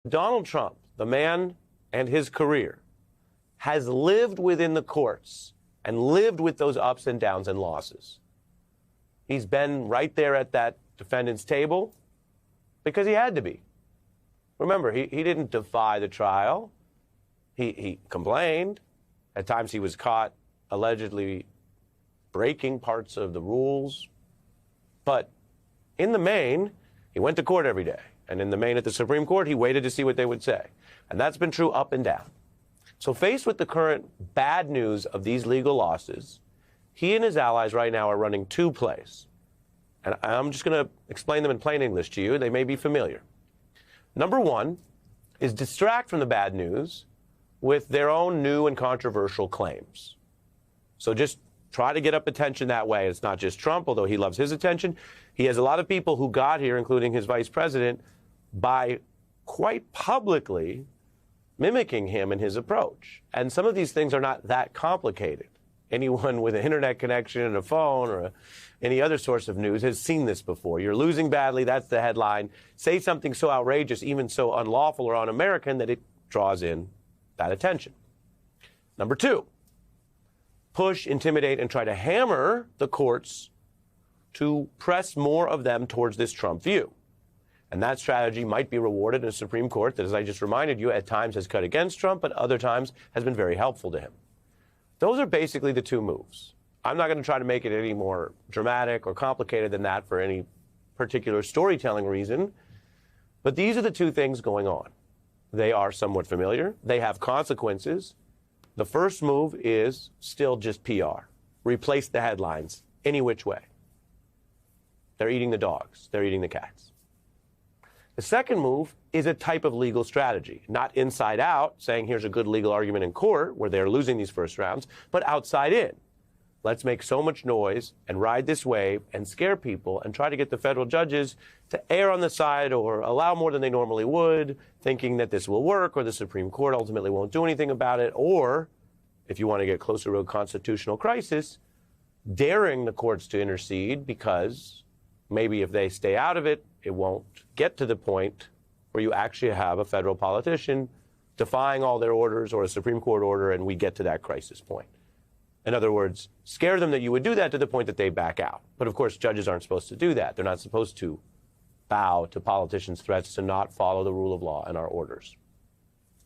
Donald Trump, the man and his career, has lived within the courts and lived with those ups and downs and losses. He's been right there at that defendant's table because he had to be. Remember, he didn't defy the trial. He complained. At times he was caught allegedly breaking parts of the rules. But in the main, he went to court every day. And in the main at the Supreme Court, he waited to see what they would say. And that's been true up and down. So faced with the current bad news of these legal losses, he and his allies right now are running two plays. And I'm just going to explain them in plain English to you. They may be familiar. Number one is distract from the bad news with their own new and controversial claims. So just try to get up attention that way. It's not just Trump, although he loves his attention. He has a lot of people who got here, including his vice president, by quite publicly mimicking him and his approach. And some of these things are not that complicated. Anyone with an internet connection and a phone or any other source of news has seen this before. You're losing badly, that's the headline. Say something so outrageous, even so unlawful or un-American, that it draws in that attention. Number two, push, intimidate, and try to hammer the courts to press more of them towards this Trump view. And that strategy might be rewarded in a Supreme Court that, as I just reminded you, at times has cut against Trump, but other times has been very helpful to him. Those are basically the two moves. I'm not going to try to make it any more dramatic or complicated than that for any particular storytelling reason, but these are the two things going on. They are somewhat familiar. They have consequences. The first move is still just PR. Replace the headlines any which way. They're eating the dogs. They're eating the cats. The second move is a type of legal strategy, not inside out, saying here's a good legal argument in court where they're losing these first rounds, but outside in. Let's make so much noise and ride this wave and scare people and try to get the federal judges to err on the side or allow more than they normally would, thinking that this will work or the Supreme Court ultimately won't do anything about it. Or, if you want to get closer to a constitutional crisis, daring the courts to intercede because maybe if they stay out of it, it won't get to the point where you actually have a federal politician defying all their orders or a Supreme Court order and we get to that crisis point. In other words, scare them that you would do that to the point that they back out. But of course, judges aren't supposed to do that. They're not supposed to bow to politicians' threats to not follow the rule of law and our orders.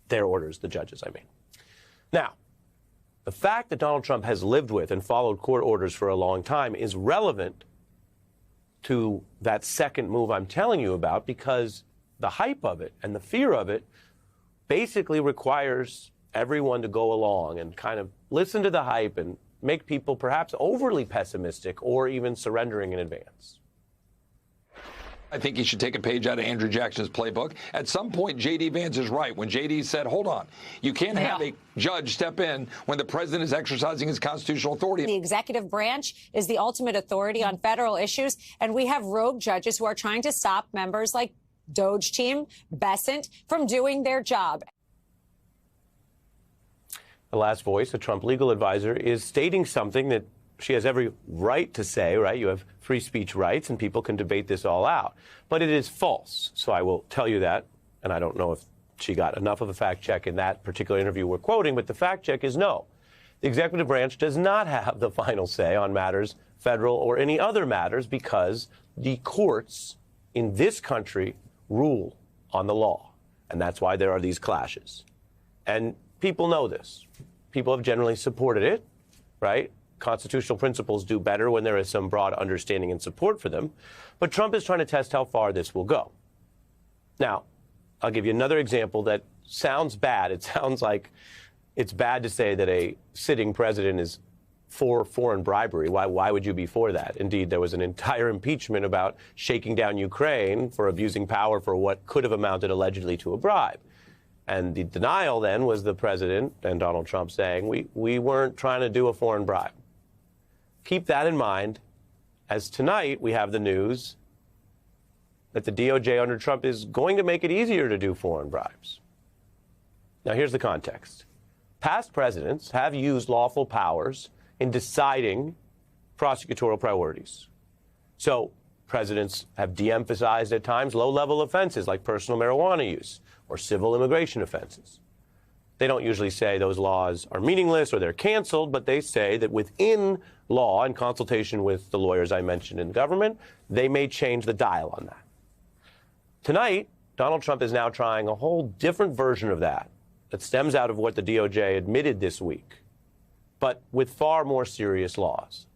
Their orders, the judges, I mean. Now, the fact that Donald Trump has lived with and followed court orders for a long time is relevant to that second move I'm telling you about because the hype of it and the fear of it basically requires everyone to go along and kind of listen to the hype and make people perhaps overly pessimistic or even surrendering in advance. I think he should take a page out of Andrew Jackson's playbook. At some point, J.D. Vance is right when J.D. said, hold on, you can't have a judge step in when the president is exercising his constitutional authority. The executive branch is the ultimate authority on federal issues, and we have rogue judges who are trying to stop members like Doge Team, Bessent, from doing their job. The last voice, a Trump legal advisor, is stating something that she has every right to say, right? You have free speech rights and people can debate this all out. But it is false. So I will tell you that. And I don't know if she got enough of a fact check in that particular interview we're quoting, but the fact check is no. The executive branch does not have the final say on matters, federal or any other matters, because the courts in this country rule on the law. And that's why there are these clashes. And people know this. People have generally supported it, right? Constitutional principles do better when there is some broad understanding and support for them. But Trump is trying to test how far this will go. Now, I'll give you another example that sounds bad. It sounds like it's bad to say that a sitting president is for foreign bribery. Why would you be for that? Indeed, there was an entire impeachment about shaking down Ukraine for abusing power for what could have amounted allegedly to a bribe. And the denial then was the president and Donald Trump saying, we weren't trying to do a foreign bribe. Keep that in mind, as tonight we have the news that the DOJ under Trump is going to make it easier to do foreign bribes. Now, here's the context. Past presidents have used lawful powers in deciding prosecutorial priorities. So presidents have de-emphasized at times low-level offenses like personal marijuana use or civil immigration offenses. They don't usually say those laws are meaningless or they're canceled, but they say that within law, in consultation with the lawyers I mentioned in government, they may change the dial on that. Tonight, Donald Trump is now trying a whole different version of that stems out of what the DOJ admitted this week, but with far more serious laws.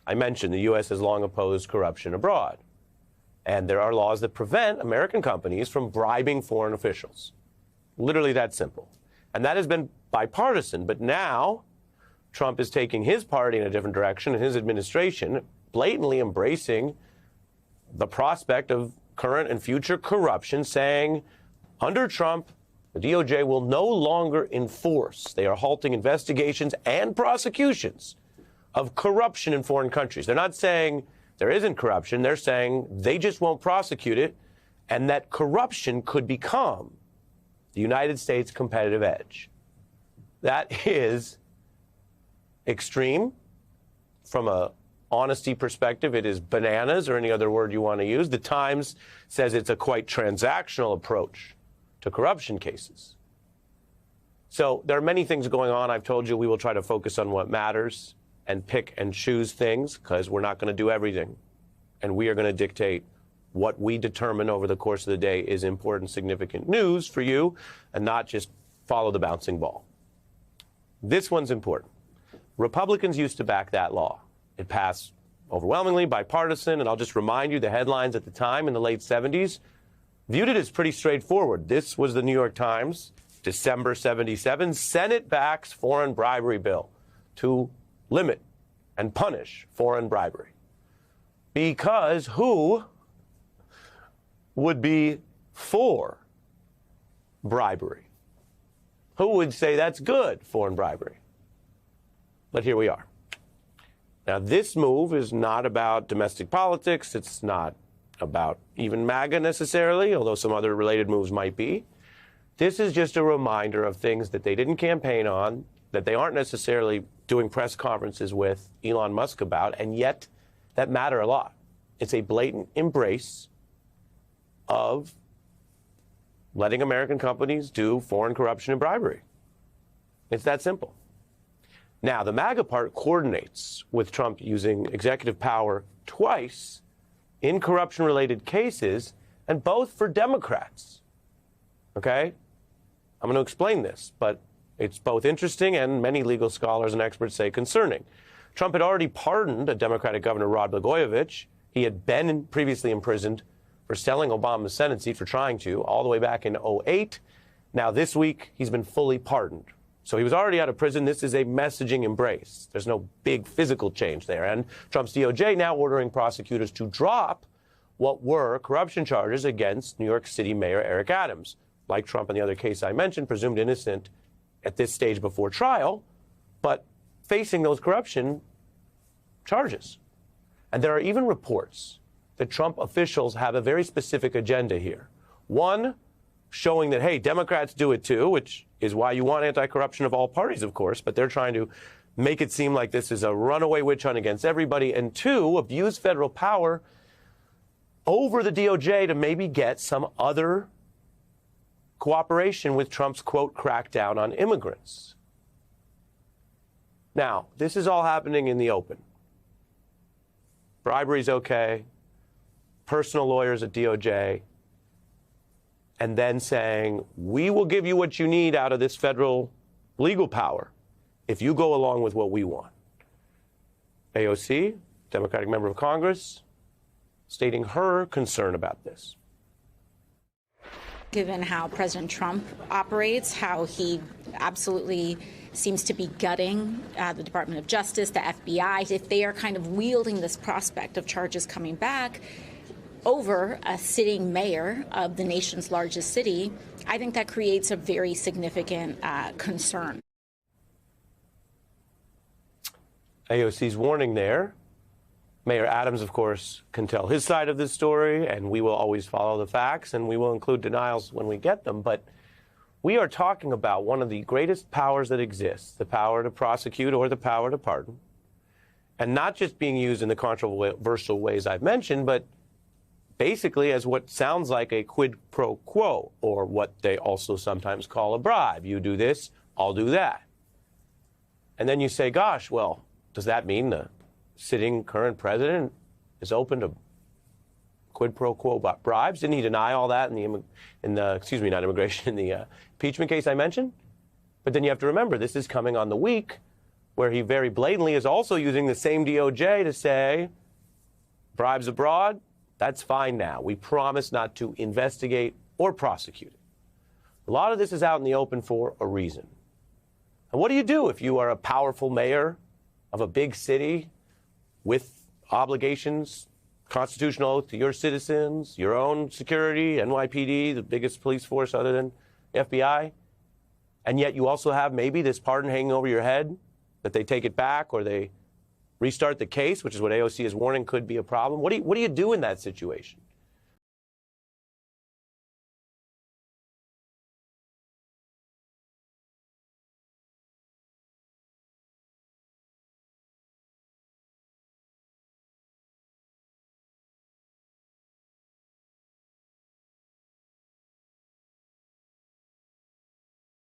I mentioned the U.S. has long opposed corruption abroad, and there are laws that prevent American companies from bribing foreign officials. Literally that simple. And that has been bipartisan, but now Trump is taking his party in a different direction, and his administration blatantly embracing the prospect of current and future corruption, saying under Trump, the DOJ will no longer enforce. They are halting investigations and prosecutions of corruption in foreign countries. They're not saying there isn't corruption. They're saying they just won't prosecute it, and that corruption could become the United States competitive edge. That is extreme from a honesty perspective. It is bananas, or any other word you want to use. The Times says it's a quite transactional approach to corruption cases. So there are many things going on. I've told you we will try to focus on what matters and pick and choose things, because we're not going to do everything. And we are going to dictate what we determine over the course of the day is important, significant news for you, and not just follow the bouncing ball. This one's important. Republicans used to back that law. It passed overwhelmingly bipartisan, and I'll just remind you the headlines at the time in the late 70s viewed it as pretty straightforward. This was the New York Times, December 77, Senate backs foreign bribery bill to limit and punish foreign bribery. Because who would be for bribery? Who would say that's good, foreign bribery? But here we are. Now, this move is not about domestic politics. It's not about even MAGA necessarily, although some other related moves might be. This is just a reminder of things that they didn't campaign on, that they aren't necessarily doing press conferences with Elon Musk about, and yet that matter a lot. It's a blatant embrace of letting American companies do foreign corruption and bribery. It's that simple. Now, the MAGA part coordinates with Trump using executive power twice in corruption-related cases, and both for Democrats. Okay? I'm going to explain this, but it's both interesting and many legal scholars and experts say concerning. Trump had already pardoned a Democratic governor, Rod Blagojevich. He had been previously imprisoned for selling Obama's Senate seat, for trying to, all the way back in 2008. Now, this week, he's been fully pardoned. So he was already out of prison. This is a messaging embrace. There's no big physical change there. And Trump's DOJ now ordering prosecutors to drop what were corruption charges against New York City Mayor Eric Adams. Like Trump in the other case I mentioned, presumed innocent at this stage before trial, but facing those corruption charges. And there are even reports that Trump officials have a very specific agenda here. One, showing that, hey, Democrats do it too, which is why you want anti-corruption of all parties, of course, but they're trying to make it seem like this is a runaway witch hunt against everybody. And two, abuse federal power over the DOJ to maybe get some other cooperation with Trump's, quote, crackdown on immigrants. Now, this is all happening in the open. Bribery's okay, personal lawyers at DOJ, and then saying, we will give you what you need out of this federal legal power if you go along with what we want. AOC, Democratic member of Congress, stating her concern about this. Given how President Trump operates, how he absolutely seems to be gutting the Department of Justice, the FBI, if they are kind of wielding this prospect of charges coming back over a sitting mayor of the nation's largest city, I think that creates a very significant concern. AOC's warning there. Mayor Adams, of course, can tell his side of this story, and we will always follow the facts, and we will include denials when we get them. But we are talking about one of the greatest powers that exists, the power to prosecute or the power to pardon, and not just being used in the controversial ways I've mentioned, but basically as what sounds like a quid pro quo, or what they also sometimes call a bribe. You do this, I'll do that. And then you say, gosh, well, does that mean the sitting current president is open to quid pro quo bribes? Didn't he deny all that in the impeachment case I mentioned? But then you have to remember, this is coming on the week where he very blatantly is also using the same DOJ to say, bribes abroad, that's fine now. We promise not to investigate or prosecute it. A lot of this is out in the open for a reason. And what do you do if you are a powerful mayor of a big city with obligations, constitutional oath to your citizens, your own security, NYPD, the biggest police force other than FBI, and yet you also have maybe this pardon hanging over your head, that they take it back or they restart the case, which is what AOC is warning could be a problem? What do you do in that situation?